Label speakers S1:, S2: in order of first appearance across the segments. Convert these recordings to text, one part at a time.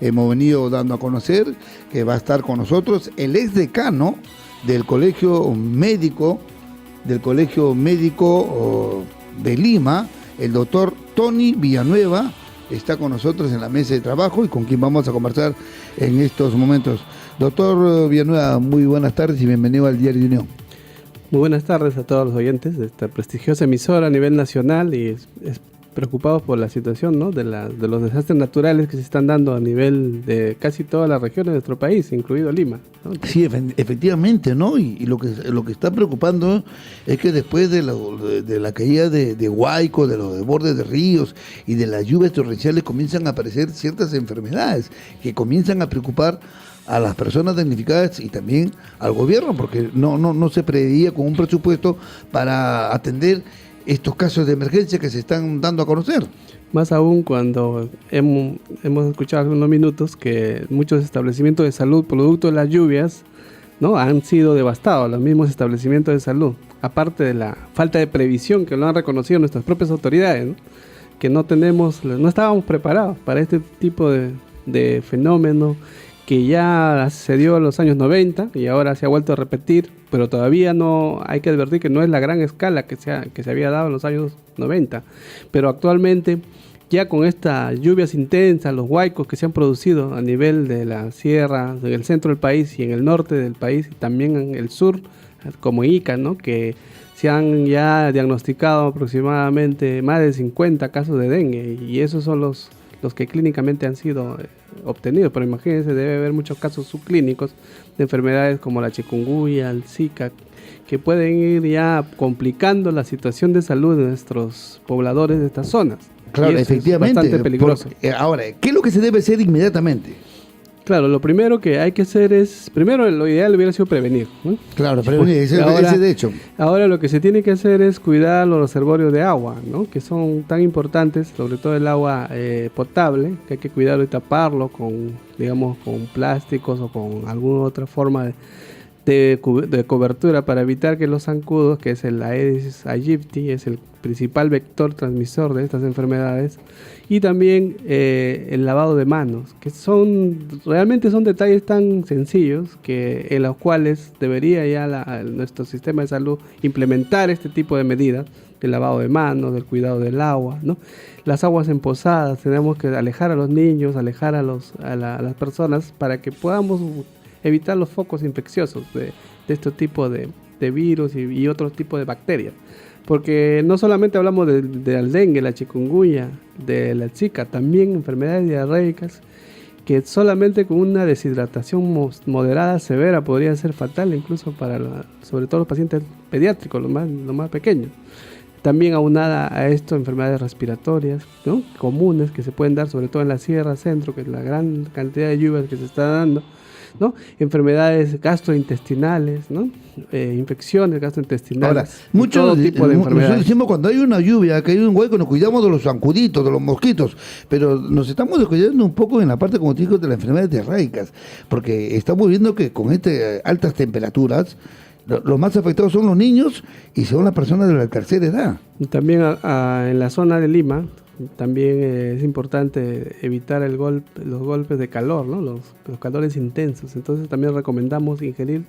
S1: hemos venido dando a conocer que va a estar con nosotros el exdecano del Colegio Médico, de Lima, el doctor Tony Villanueva, está con nosotros en la mesa de trabajo y con quien vamos a conversar en estos momentos. Doctor Villanueva, muy buenas tardes y bienvenido al Diario de Unión.
S2: Muy buenas tardes a todos los oyentes de esta prestigiosa emisora a nivel nacional y preocupados por la situación, ¿no?, de los desastres naturales que se están dando a nivel de casi todas las regiones de nuestro país, incluido Lima, ¿no?
S1: Sí, efectivamente, ¿no? Y lo que está preocupando es que después de la caída de Huayco, de los desbordes de ríos y de las lluvias torrenciales comienzan a aparecer ciertas enfermedades que comienzan a preocupar a las personas damnificadas y también al gobierno, porque no se preveía con un presupuesto para atender estos casos de emergencia que se están dando a conocer.
S2: Más aún cuando hemos escuchado hace unos minutos que muchos establecimientos de salud, producto de las lluvias, ¿no?, han sido devastados, los mismos establecimientos de salud, aparte de la falta de previsión que lo han reconocido nuestras propias autoridades, ¿no?, que no estábamos preparados para este tipo de fenómeno que ya se dio en los años 90 y ahora se ha vuelto a repetir, pero todavía no, hay que advertir que no es la gran escala que se había dado en los años 90, pero actualmente ya con estas lluvias intensas, los huaicos que se han producido a nivel de la sierra, del centro del país y en el norte del país, y también en el sur, como Ica, ¿no?, que se han ya diagnosticado aproximadamente más de 50 casos de dengue, y esos son los que clínicamente han sido obtenidos, pero imagínense, debe haber muchos casos subclínicos de enfermedades como la chikungunya, el Zika, que pueden ir ya complicando la situación de salud de nuestros pobladores de estas zonas.
S1: Claro, efectivamente.
S2: Es bastante peligroso.
S1: Ahora, ¿qué es lo que se debe hacer inmediatamente?
S2: Claro, lo primero que hay que hacer primero lo ideal hubiera sido prevenir, ¿no?
S1: Claro, prevenir, ese de hecho.
S2: Ahora lo que se tiene que hacer es cuidar los reservorios de agua, ¿no?, que son tan importantes, sobre todo el agua potable, que hay que cuidarlo y taparlo con plásticos o con alguna otra forma de cobertura para evitar que los zancudos, que es el Aedes aegypti, es el principal vector transmisor de estas enfermedades, y también el lavado de manos, que realmente son detalles tan sencillos en los cuales debería ya nuestro sistema de salud implementar este tipo de medidas del lavado de manos, del cuidado del agua, ¿no? Las aguas empozadas, tenemos que alejar a los niños, alejar a las personas para que podamos evitar los focos infecciosos de este tipo de virus y otros tipos de bacterias. Porque no solamente hablamos del dengue, la chikungunya, de la Zika, también enfermedades diarreicas que solamente con una deshidratación moderada severa podría ser fatal, incluso sobre todo los pacientes pediátricos, los más pequeños. También aunada a esto enfermedades respiratorias, ¿no?, comunes que se pueden dar sobre todo en la sierra centro, que es la gran cantidad de lluvias que se está dando, ¿no?, enfermedades gastrointestinales, ¿no?, infecciones gastrointestinales.
S1: Ahora, todo tipo de enfermedades. Nosotros decimos cuando hay una lluvia, que hay un hueco, nos cuidamos de los zancuditos, de los mosquitos, pero nos estamos descuidando un poco en la parte, como te digo, de las enfermedades diarreicas, porque estamos viendo que con altas temperaturas, los más afectados son los niños y son las personas de la tercera edad.
S2: Y también en la zona de Lima, también es importante evitar los golpes de calor, ¿no?, los calores intensos. Entonces también recomendamos ingerir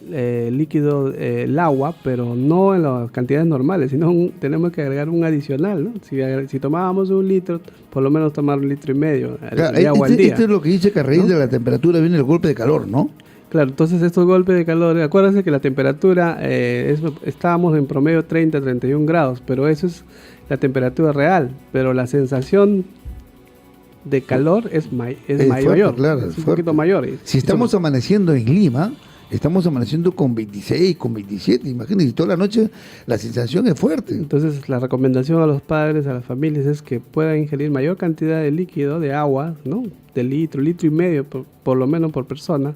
S2: líquido, el agua, pero no en las cantidades normales, sino tenemos que agregar un adicional, ¿no? Si tomábamos 1 litro, por lo menos tomar 1,5 litros de agua al día.
S1: Esto es lo que dice que a raíz, ¿no?, de la temperatura viene el golpe de calor, ¿no?
S2: Claro, entonces estos golpes de calor, acuérdense que la temperatura, estábamos en promedio 30-31 grados, pero eso es la temperatura real, pero la sensación de calor es mayor,
S1: fuerte, claro,
S2: es un poquito mayor.
S1: Si estamos amaneciendo en Lima, estamos amaneciendo con 26, con 27, imagínense, toda la noche la sensación es fuerte.
S2: Entonces la recomendación a los padres, a las familias, es que puedan ingerir mayor cantidad de líquido, de agua, ¿no?, de litro y medio por lo menos por persona,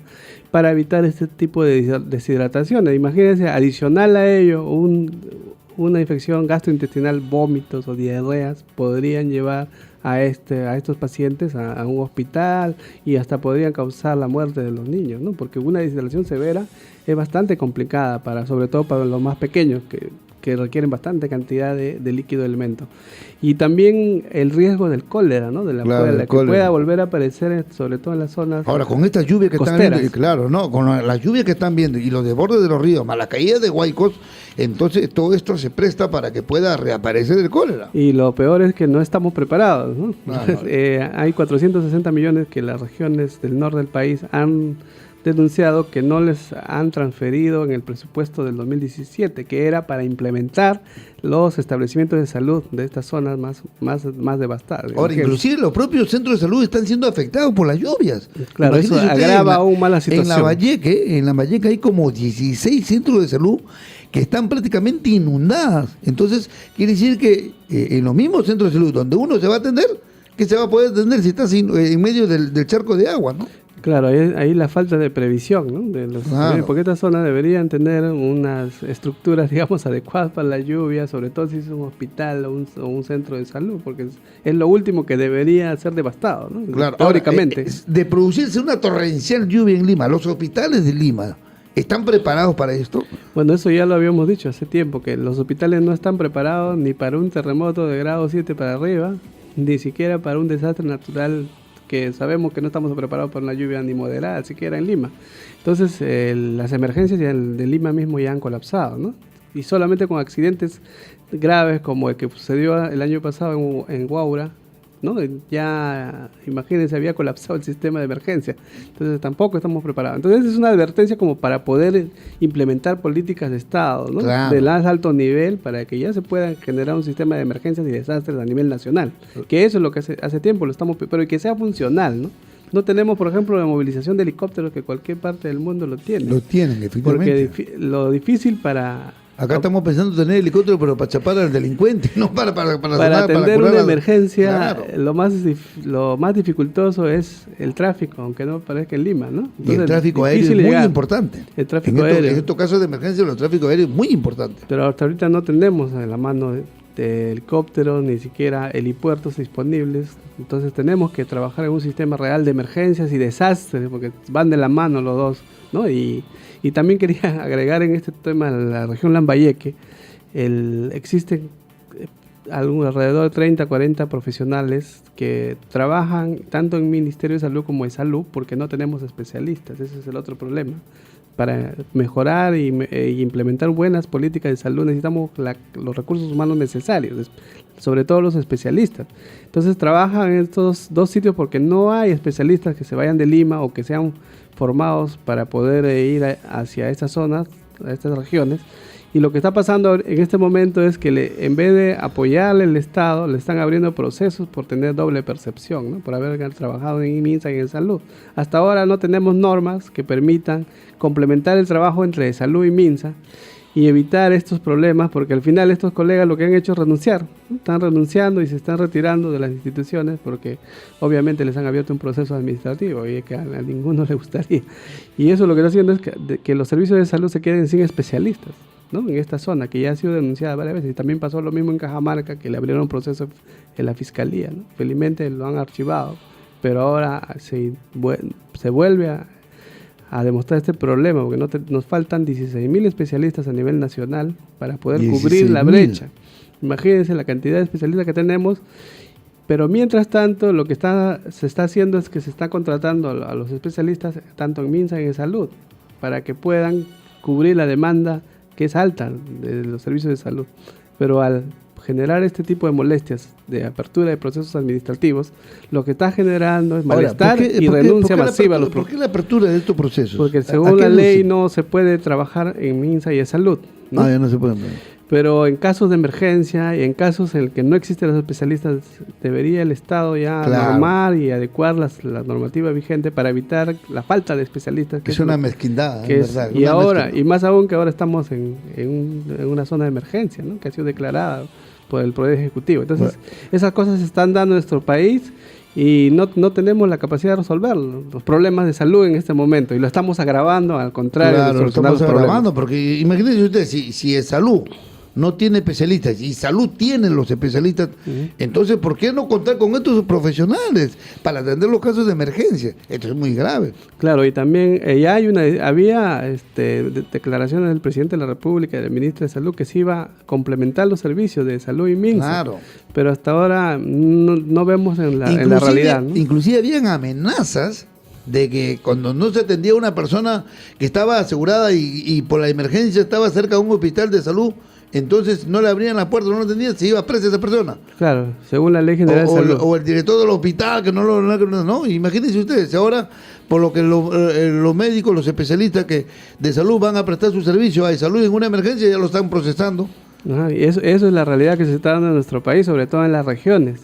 S2: para evitar este tipo de deshidrataciones. Imagínense, adicional a ello, una infección gastrointestinal, vómitos o diarreas podrían llevar a estos pacientes a un hospital y hasta podrían causar la muerte de los niños, ¿no? Porque una deshidratación severa es bastante complicada, sobre todo para los más pequeños, que que requieren bastante cantidad de líquido elemento. Y también el riesgo del cólera, ¿no? De la
S1: Claro,
S2: que pueda volver a aparecer, sobre todo en las zonas
S1: ahora, con estas lluvias que
S2: costeras.
S1: están viendo, claro, ¿no? Con las lluvias que están viendo y los desbordes de los ríos, más la caída de huaicos, entonces todo esto se presta para que pueda reaparecer el cólera.
S2: Y lo peor es que no estamos preparados, ¿no?
S1: Claro.
S2: Hay 460 millones que las regiones del norte del país han denunciado que no les han transferido en el presupuesto del 2017, que era para implementar los establecimientos de salud de estas zonas más devastadas.
S1: Ahora, inclusive los propios centros de salud están siendo afectados por las lluvias.
S2: Claro, eso
S1: Imagínense ustedes,
S2: agrava aún más la situación.
S1: En La Valleca hay como 16 centros de salud que están prácticamente inundadas. Entonces, quiere decir que en los mismos centros de salud donde uno se va a atender, ¿qué se va a poder atender si estás en medio del charco de agua, no?
S2: Claro, ahí la falta de previsión, ¿no?
S1: Claro.
S2: Porque estas zonas deberían tener unas estructuras, digamos, adecuadas para la lluvia, sobre todo si es un hospital o un centro de salud, porque es lo último que debería ser devastado, ¿no?
S1: Claro.
S2: Teóricamente.
S1: Ahora, de producirse una torrencial lluvia en Lima, ¿los hospitales de Lima están preparados para esto?
S2: Bueno, eso ya lo habíamos dicho hace tiempo, que los hospitales no están preparados ni para un terremoto de grado 7 para arriba, ni siquiera para un desastre natural, que sabemos que no estamos preparados para una lluvia ni moderada, siquiera en Lima. Entonces, las emergencias de Lima mismo ya han colapsado, ¿no? Y solamente con accidentes graves como el que sucedió el año pasado en Huaura, ¿no? Ya, imagínense, había colapsado el sistema de emergencia. Entonces, tampoco estamos preparados. Entonces, es una advertencia como para poder implementar políticas de Estado, ¿no?
S1: Claro.
S2: De más alto nivel, para que ya se pueda generar un sistema de emergencias y desastres a nivel nacional. Que eso es lo que hace tiempo lo estamos, pero que sea funcional, ¿no? No tenemos, por ejemplo, la movilización de helicópteros que cualquier parte del mundo lo tiene.
S1: Lo tienen, efectivamente.
S2: Porque lo difícil para...
S1: Acá estamos pensando en tener helicóptero, pero para chapar al delincuente, no para
S2: atender
S1: curar
S2: una emergencia.
S1: Claro.
S2: Lo más dificultoso es el tráfico, aunque no parezca en Lima, ¿no? Entonces,
S1: y el tráfico aéreo es muy importante.
S2: El tráfico aéreo.
S1: En estos casos de emergencia, el tráfico aéreo es muy importante.
S2: Pero hasta ahorita no tenemos en la mano de helicópteros, ni siquiera helipuertos disponibles. Entonces tenemos que trabajar en un sistema real de emergencias y desastres, porque van de la mano los dos, ¿no? Y también quería agregar en este tema la región Lambayeque, existen alrededor de 30, 40 profesionales que trabajan tanto en Ministerio de Salud como en Salud, porque no tenemos especialistas, ese es el otro problema. Para mejorar e implementar buenas políticas de salud necesitamos los recursos humanos necesarios, sobre todo los especialistas. Entonces trabajan en estos dos sitios porque no hay especialistas que se vayan de Lima o que sean formados para poder ir hacia estas zonas, a estas regiones. Y lo que está pasando en este momento es que en vez de apoyarle el Estado, le están abriendo procesos por tener doble percepción, ¿no? Por haber trabajado en MINSA y en salud. Hasta ahora no tenemos normas que permitan complementar el trabajo entre salud y MINSA y evitar estos problemas, porque al final estos colegas lo que han hecho es renunciar, ¿no? Están renunciando y se están retirando de las instituciones porque obviamente les han abierto un proceso administrativo y que a ninguno le gustaría. Y eso lo que está haciendo es que los servicios de salud se queden sin especialistas, ¿no? En esta zona, que ya ha sido denunciada varias veces. Y también pasó lo mismo en Cajamarca, que le abrieron un proceso en la fiscalía, ¿no? Felizmente lo han archivado, pero ahora se vuelve a demostrar este problema, porque nos faltan 16.000 especialistas a nivel nacional para poder cubrir la brecha. Imagínense la cantidad de especialistas que tenemos, pero mientras tanto lo que se está haciendo es que se está contratando a los especialistas tanto en MINSA y en salud para que puedan cubrir la demanda que es alta de los servicios de salud. Pero al generar este tipo de molestias de apertura de procesos administrativos, lo que está generando es malestar y renuncia masiva a los
S1: procesos. ¿Por qué la apertura de estos procesos?
S2: Porque según la ley no se puede trabajar en MINSA y en salud, ¿no?
S1: Ya no se puede.
S2: Pero en casos de emergencia y en casos en el que no existen los especialistas, debería el Estado ya normar y adecuar la normativa vigente para evitar la falta de especialistas.
S1: Que es una mezquindad,
S2: ¿verdad? Y ahora, y más aún que ahora estamos en una zona de emergencia, ¿no? Que ha sido declarada por el Poder Ejecutivo. Entonces, esas cosas se están dando en nuestro país y no tenemos la capacidad de resolver los problemas de salud en este momento, y lo estamos agravando, al contrario.
S1: Claro, lo estamos agravando, porque imagínense usted, si es salud no tiene especialistas y salud tiene los especialistas, entonces ¿por qué no contar con estos profesionales para atender los casos de emergencia? Esto es muy grave.
S2: Claro, y también ya había declaraciones del presidente de la República y del ministro de Salud que se iba a complementar los servicios de salud y MINSA.
S1: Claro.
S2: Pero hasta ahora no vemos en la realidad, ¿no?
S1: Inclusive habían amenazas de que cuando no se atendía a una persona que estaba asegurada y por la emergencia estaba cerca de un hospital de salud, entonces no le abrían la puerta, no lo atendían, se iba presa esa persona.
S2: Claro, según la Ley General de Salud.
S1: O el director del hospital, que no, imagínense ustedes, ahora por lo que los médicos, los especialistas que de salud van a prestar su servicio a salud en una emergencia, ya lo están procesando.
S2: Ajá, y eso es la realidad que se está dando en nuestro país, sobre todo en las regiones.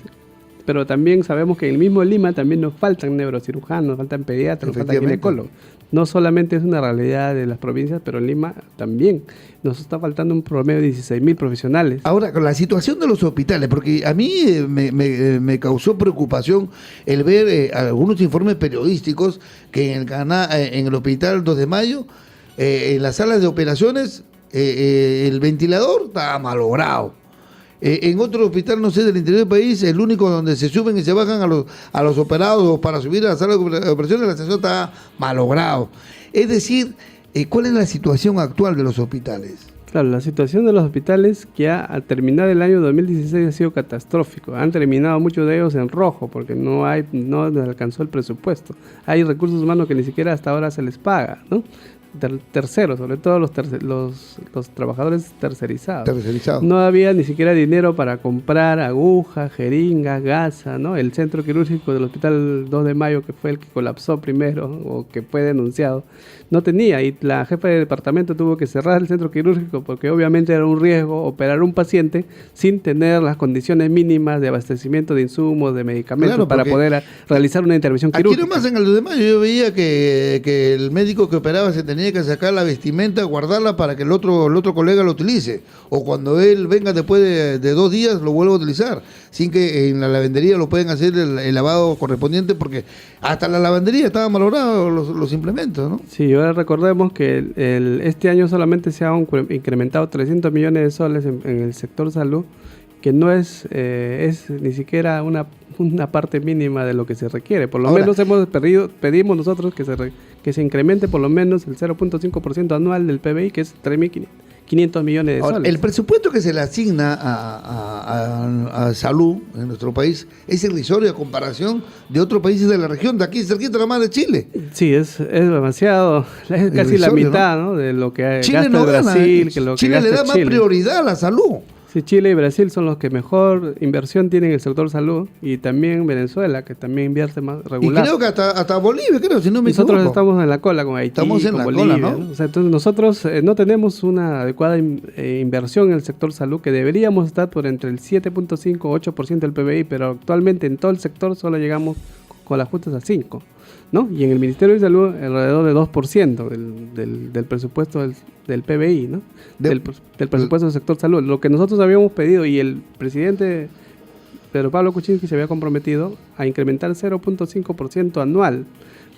S2: Pero también sabemos que en el mismo Lima también nos faltan neurocirujanos, nos faltan pediatras, nos faltan ginecólogos. No solamente es una realidad de las provincias, pero en Lima también. Nos está faltando un promedio de 16.000 profesionales.
S1: Ahora, con la situación de los hospitales, porque a mí me causó preocupación el ver algunos informes periodísticos que en el hospital 2 de Mayo, en las salas de operaciones, el ventilador estaba malogrado. En otro hospital, no sé, del interior del país, el único donde se suben y se bajan a los operados para subir a la sala de operaciones, la estación está malogrado. Es decir, ¿cuál es la situación actual de los hospitales?
S2: Claro, la situación de los hospitales que al terminar el año 2016 ha sido catastrófico. Han terminado muchos de ellos en rojo porque no alcanzó el presupuesto. Hay recursos humanos que ni siquiera hasta ahora se les paga, ¿no? Terceros, sobre todo los trabajadores tercerizados. No había ni siquiera dinero para comprar agujas, jeringas, gasa, ¿no? El centro quirúrgico del Hospital 2 de Mayo, que fue el que colapsó primero o que fue denunciado, no tenía, y la jefa de departamento tuvo que cerrar el centro quirúrgico porque obviamente era un riesgo operar un paciente sin tener las condiciones mínimas de abastecimiento de insumos, de medicamentos, para poder realizar una intervención quirúrgica.
S1: Aquí nomás en el 2 de Mayo yo veía que el médico que operaba se tenía que sacar la vestimenta, guardarla para que el otro colega lo utilice, o cuando él venga después de 2 días lo vuelva a utilizar, sin que en la lavandería lo pueden hacer el lavado correspondiente, porque hasta la lavandería estaban malogrados los implementos, ¿no?
S2: Sí, ahora recordemos que este año solamente se han incrementado 300 millones de soles en el sector salud, que no es ni siquiera una parte mínima de lo que se requiere. Por lo menos pedimos nosotros que se incremente por lo menos el 0.5% anual del PBI, que es 3.500 millones de soles.
S1: El presupuesto que se le asigna a salud en nuestro país es irrisorio a comparación de otros países de la región, de aquí cerquita nada más de Chile.
S2: Sí, es demasiado, es casi la mitad, ¿no? De lo que
S1: Chile
S2: gasta Brasil.
S1: Chile le da más prioridad a la salud.
S2: Sí, Chile y Brasil son los que mejor inversión tienen en el sector salud, y también Venezuela, que también invierte más regular.
S1: Y creo que hasta Bolivia, si no me equivoco.
S2: Nosotros estamos en la cola con Haití,
S1: estamos en
S2: con
S1: la
S2: Bolivia,
S1: cola, ¿no?
S2: O sea, entonces nosotros no tenemos una adecuada inversión en el sector salud, que deberíamos estar por entre el 7.5 o 8% del PBI, pero actualmente en todo el sector solo llegamos con las justas al 5%. ¿No? Y en el Ministerio de Salud alrededor de 2% del presupuesto del PBI, ¿no? Del presupuesto del sector salud. Lo que nosotros habíamos pedido, y el presidente Pedro Pablo Kuczynski se había comprometido a incrementar 0.5% anual,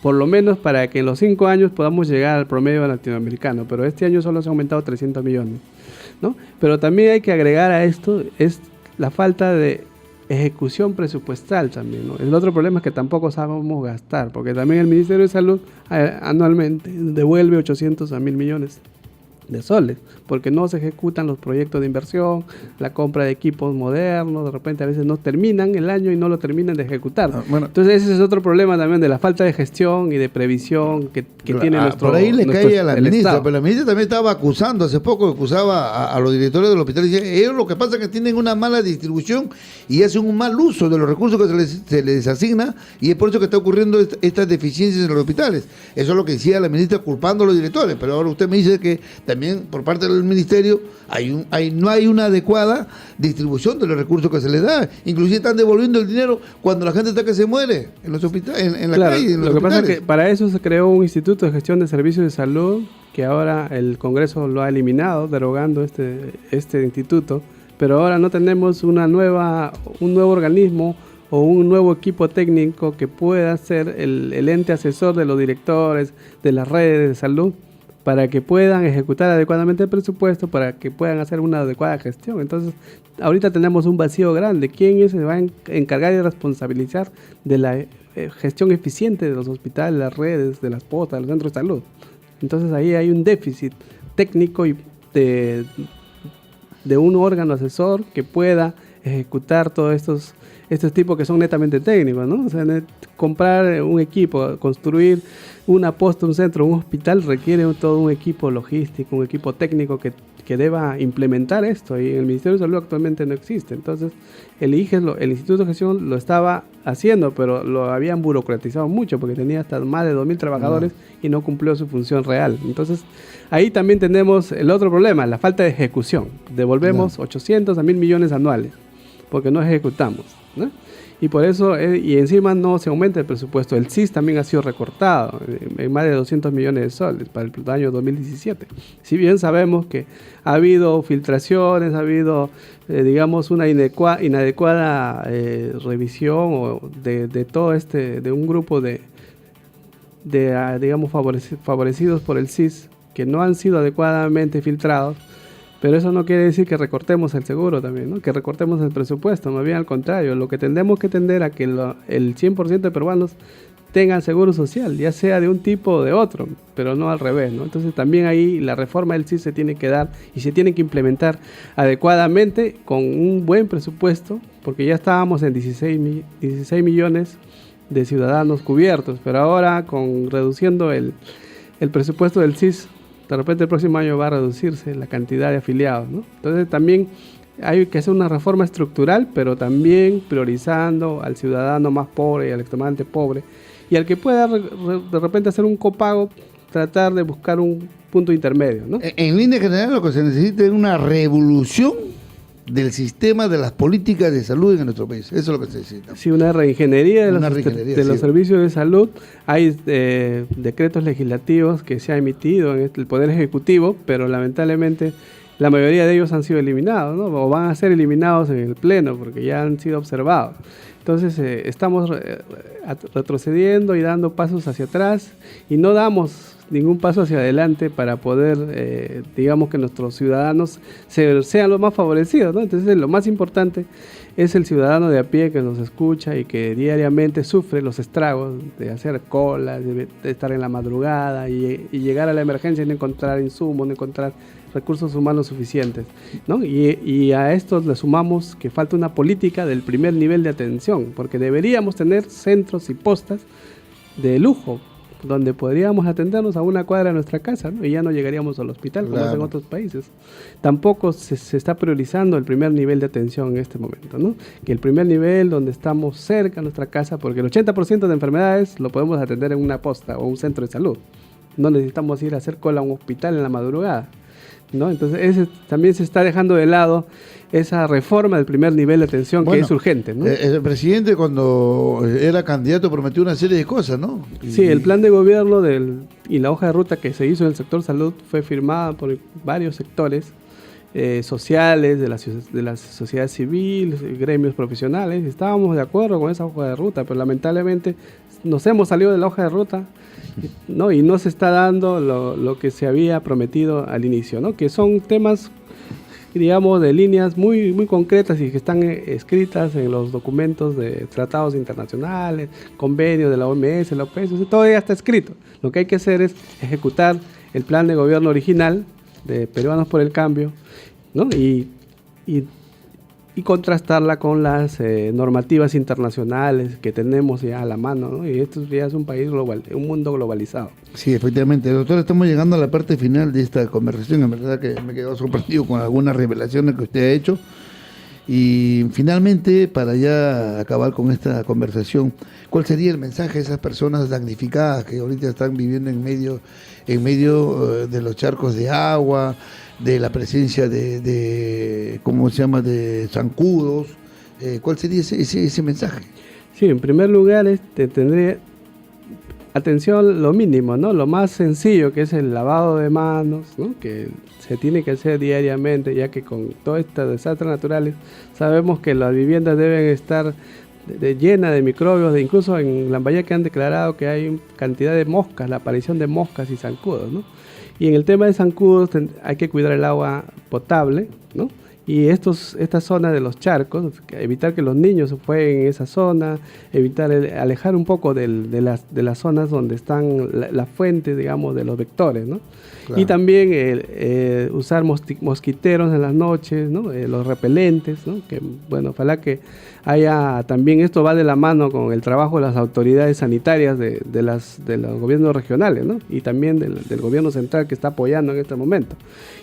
S2: por lo menos para que en los 5 años podamos llegar al promedio latinoamericano, pero este año solo se ha aumentado 300 millones, ¿no? Pero también hay que agregar a esto es la falta de ejecución presupuestal también, ¿no? El otro problema es que tampoco sabemos gastar, porque también el Ministerio de Salud anualmente devuelve 800 a 1.000 millones de soles, porque no se ejecutan los proyectos de inversión, la compra de equipos modernos, de repente a veces no terminan el año y no lo terminan de ejecutar. Entonces ese es otro problema también de la falta de gestión y de previsión que tiene nuestro
S1: por ahí le cae a la ministra,
S2: Estado.
S1: Pero la ministra también estaba hace poco acusaba a los directores del hospital, y decía, ellos lo que pasa es que tienen una mala distribución y hacen un mal uso de los recursos que se les asigna, y es por eso que está ocurriendo estas deficiencias en los hospitales. Eso es lo que decía la ministra, culpando a los directores, pero ahora usted me dice que también por parte del ministerio no hay una adecuada distribución de los recursos que se les da. Inclusive están devolviendo el dinero cuando la gente está que se muere en los hospitales, en la calle. En los
S2: lo que
S1: hospitales.
S2: pasa es que para eso se creó un Instituto de Gestión de Servicios de Salud, que ahora el Congreso lo ha eliminado, derogando este instituto, pero ahora no tenemos un nuevo organismo o un nuevo equipo técnico que pueda ser el ente asesor de los directores de las redes de salud, para que puedan ejecutar adecuadamente el presupuesto, para que puedan hacer una adecuada gestión. Entonces, ahorita tenemos un vacío grande. ¿Quién se va a encargar y responsabilizar de la gestión eficiente de los hospitales, las redes, de las postas, de los centros de salud? Entonces, ahí hay un déficit técnico y de un órgano asesor que pueda ejecutar todos estos tipos que son netamente técnicos, ¿no? O sea, comprar un equipo, construir una posta, un centro, un hospital requiere todo un equipo logístico, un equipo técnico que deba implementar esto, y en el Ministerio de Salud actualmente no existe. Entonces, el Instituto de Gestión lo estaba haciendo, pero lo habían burocratizado mucho porque tenía hasta más de 2.000 trabajadores y no cumplió su función real. Entonces, ahí también tenemos el otro problema, la falta de ejecución. Devolvemos 800 a 1.000 millones anuales porque no ejecutamos, ¿no? Y por eso, y encima no se aumenta el presupuesto. El CIS también ha sido recortado en más de 200 millones de soles para el año 2017. Si bien sabemos que ha habido filtraciones, ha habido, digamos, una inadecuada revisión de todo de un grupo digamos, favorecidos por el CIS, que no han sido adecuadamente filtrados. Pero eso no quiere decir que recortemos el seguro también, ¿no? Que recortemos el presupuesto, más bien al contrario. Lo que tendremos que tender a que el 100% de peruanos tengan seguro social, ya sea de un tipo o de otro, pero no al revés, ¿no? Entonces también ahí la reforma del CIS se tiene que dar y se tiene que implementar adecuadamente con un buen presupuesto, porque ya estábamos en 16 millones de ciudadanos cubiertos, pero ahora reduciendo el presupuesto del CIS, de repente el próximo año va a reducirse la cantidad de afiliados, ¿no? Entonces también hay que hacer una reforma estructural, pero también priorizando al ciudadano más pobre y al extremadamente pobre, y al que pueda de repente hacer un copago, tratar de buscar un punto intermedio, ¿no?
S1: En línea general, lo que se necesita es una revolución del sistema de las políticas de salud en nuestro país. Eso es lo que se necesita.
S2: Sí, una reingeniería de los servicios de salud. Hay decretos legislativos que se han emitido en el Poder Ejecutivo, pero lamentablemente la mayoría de ellos han sido eliminados, ¿no? O van a ser eliminados en el Pleno porque ya han sido observados. Entonces estamos retrocediendo y dando pasos hacia atrás y no damos ningún paso hacia adelante para poder, digamos, que nuestros ciudadanos sean los más favorecidos, ¿no? Entonces lo más importante es el ciudadano de a pie que nos escucha y que diariamente sufre los estragos de hacer colas, de estar en la madrugada y llegar a la emergencia y no encontrar insumos, no encontrar recursos humanos suficientes, ¿no? Y a esto le sumamos que falta una política del primer nivel de atención, porque deberíamos tener centros y postas de lujo, donde podríamos atendernos a una cuadra de nuestra casa, ¿no? Y ya no llegaríamos al hospital como hacen otros países. Tampoco se está priorizando el primer nivel de atención en este momento, ¿no? Que el primer nivel donde estamos cerca de nuestra casa, porque el 80% de enfermedades lo podemos atender en una posta o un centro de salud. No necesitamos ir a hacer cola a un hospital en la madrugada, ¿no? Entonces también se está dejando de lado esa reforma del primer nivel de atención, que es urgente, ¿no?
S1: El presidente cuando era candidato prometió una serie de cosas, ¿no?
S2: Sí, el plan de gobierno y la hoja de ruta que se hizo en el sector salud fue firmada por varios sectores sociales, de la sociedad civil, gremios profesionales. Estábamos de acuerdo con esa hoja de ruta, pero lamentablemente nos hemos salido de la hoja de ruta, ¿no? Y no se está dando lo que se había prometido al inicio, ¿no? Que son temas, digamos, de líneas muy, muy concretas y que están escritas en los documentos de tratados internacionales, convenios de la OMS, la OPS, o sea, todo ya está escrito. Lo que hay que hacer es ejecutar el plan de gobierno original de Peruanos por el Cambio, ¿no? Y contrastarla con las normativas internacionales que tenemos ya a la mano, ¿no? Y esto ya es un país global, un mundo globalizado.
S1: Sí, efectivamente. Doctor, estamos llegando a la parte final de esta conversación. En verdad que me he quedado sorprendido con algunas revelaciones que usted ha hecho. Y finalmente, para ya acabar con esta conversación, ¿cuál sería el mensaje de esas personas damnificadas que ahorita están viviendo en medio de los charcos de agua, de la presencia de ¿cómo se llama?, de zancudos? ¿Cuál sería ese mensaje? Sí, en primer lugar, tendría atención lo mínimo, ¿no? Lo más sencillo, que es el lavado de manos, ¿no? Que se tiene que hacer diariamente, ya que con todos estos desastres naturales sabemos que las viviendas deben estar
S2: llena de microbios, incluso en Lambayeque han declarado que hay cantidad de moscas, la aparición de moscas y zancudos, ¿no? Y en el tema de zancudos hay que cuidar el agua potable, ¿no? Y estas zonas de los charcos, evitar que los niños se jueguen en esa zona, alejar un poco de las zonas donde están la fuente, digamos, de los vectores, ¿no? Claro. Y también usar mosquiteros en las noches, ¿no? Los repelentes, ¿no? Que, bueno, ojalá que haya también, esto va de la mano con el trabajo de las autoridades sanitarias de los gobiernos regionales, ¿no? Y también del gobierno central que está apoyando en este momento.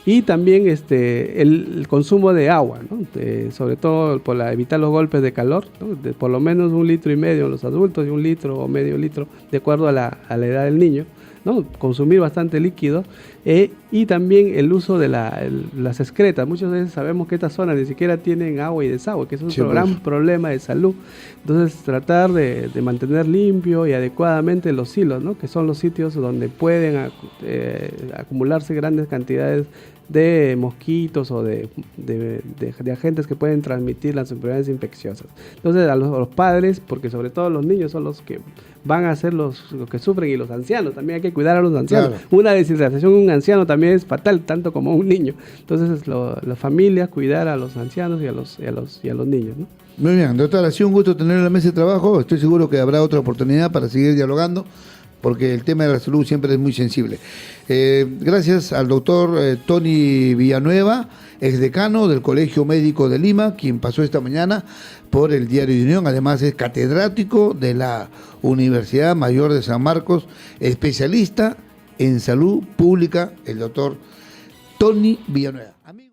S2: Y también el consumo de agua, ¿no? Sobre todo evitar los golpes de calor, ¿no? De por lo menos 1,5 litros en los adultos y 1 litro o medio litro de acuerdo a la edad del niño, ¿no? Consumir bastante líquido y también el uso de las excretas. Muchas veces sabemos que estas zonas ni siquiera tienen agua y desagüe, que es un gran problema de salud. Entonces tratar de mantener limpio y adecuadamente los silos, ¿no? Que son los sitios donde pueden acumularse grandes cantidades de mosquitos o de agentes que pueden transmitir las enfermedades infecciosas. Entonces a los padres, porque sobre todo los niños son los que van a ser los que sufren, y los ancianos, también hay que cuidar a los ancianos. Claro. Una deshidratación en un anciano también es fatal, tanto como un niño. Entonces la familia, cuidar a los ancianos y a los niños, ¿no?
S1: Muy bien, doctora, ha sido un gusto tener en la mesa de trabajo. Estoy seguro que habrá otra oportunidad para seguir dialogando, porque el tema de la salud siempre es muy sensible. Gracias al doctor Tony Villanueva, exdecano del Colegio Médico de Lima, quien pasó esta mañana por el Diario de Unión. Además es catedrático de la Universidad Mayor de San Marcos, especialista en salud pública, el doctor Tony Villanueva. Amigo.